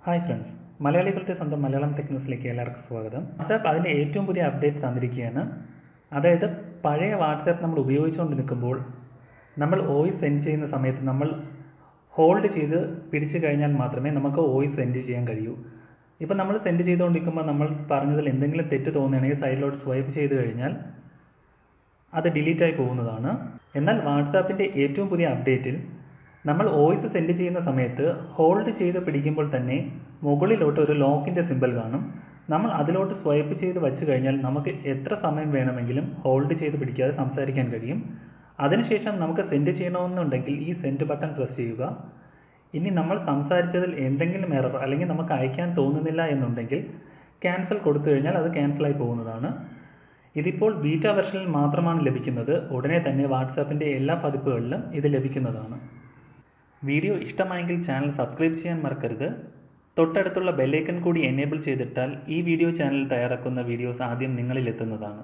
Hi friends, മലയാളികളുടെ സ്വന്തം Malayalam tech ന്യൂസിലേക്ക് എല്ലാവർക്കും സ്വാഗതം. വാട്സാപ്പ് അതിൻ്റെ ഏറ്റവും പുതിയ അപ്ഡേറ്റ് തന്നിരിക്കുകയാണ്. അതായത് പഴയ വാട്സാപ്പ് നമ്മൾ ഉപയോഗിച്ചുകൊണ്ട് നിൽക്കുമ്പോൾ നമ്മൾ വോയിസ് സെൻഡ് ചെയ്യുന്ന സമയത്ത് നമ്മൾ ഹോൾഡ് ചെയ്ത് പിടിച്ചു കഴിഞ്ഞാൽ മാത്രമേ നമുക്ക് വോയിസ് സെൻഡ് ചെയ്യാൻ കഴിയൂ. ഇപ്പം നമ്മൾ സെൻഡ് ചെയ്തുകൊണ്ടിരിക്കുമ്പോൾ നമ്മൾ പറഞ്ഞതിൽ എന്തെങ്കിലും തെറ്റ് തോന്നുകയാണെങ്കിൽ സൈഡിലോട്ട് സ്വൈപ്പ് ചെയ്ത് കഴിഞ്ഞാൽ അത് ഡിലീറ്റായി പോകുന്നതാണ്. എന്നാൽ വാട്സാപ്പിൻ്റെ ഏറ്റവും പുതിയ അപ്ഡേറ്റിൽ നമ്മൾ വോയിസ് സെൻഡ് ചെയ്യുന്ന സമയത്ത് ഹോൾഡ് ചെയ്ത് പിടിക്കുമ്പോൾ തന്നെ മുകളിലോട്ട് ഒരു ലോക്കിൻ്റെ സിമ്പൽ കാണും. നമ്മൾ അതിലോട്ട് സ്വൈപ്പ് ചെയ്ത് വച്ചു കഴിഞ്ഞാൽ നമുക്ക് എത്ര സമയം വേണമെങ്കിലും ഹോൾഡ് ചെയ്ത് പിടിക്കാതെ സംസാരിക്കാൻ കഴിയും. അതിനുശേഷം നമുക്ക് സെൻഡ് ചെയ്യണമെന്നുണ്ടെങ്കിൽ ഈ സെൻഡ് ബട്ടൺ പ്രസ് ചെയ്യുക. ഇനി നമ്മൾ സംസാരിച്ചതിൽ എന്തെങ്കിലും എറർ അല്ലെങ്കിൽ നമുക്ക് അയക്കാൻ തോന്നുന്നില്ല എന്നുണ്ടെങ്കിൽ ക്യാൻസൽ കൊടുത്തു കഴിഞ്ഞാൽ അത് ക്യാൻസലായി പോകുന്നതാണ്. ഇതിപ്പോൾ ബീറ്റ വെർഷനിൽ മാത്രമാണ് ലഭിക്കുന്നത്. ഉടനെ തന്നെ വാട്സാപ്പിൻ്റെ എല്ലാ പതിപ്പുകളിലും ഇത് ലഭിക്കുന്നതാണ്. വീഡിയോ ഇഷ്ടമായെങ്കിൽ ചാനൽ സബ്സ്ക്രൈബ് ചെയ്യാൻ മറക്കരുത്. തൊട്ടടുത്തുള്ള ബെല്ലൈക്കൺ കൂടി എനേബിൾ ചെയ്തിട്ടാൽ ഈ ചാനൽ തയ്യാറാക്കുന്ന വീഡിയോസ് ആദ്യം നിങ്ങളിലെത്തുന്നതാണ്.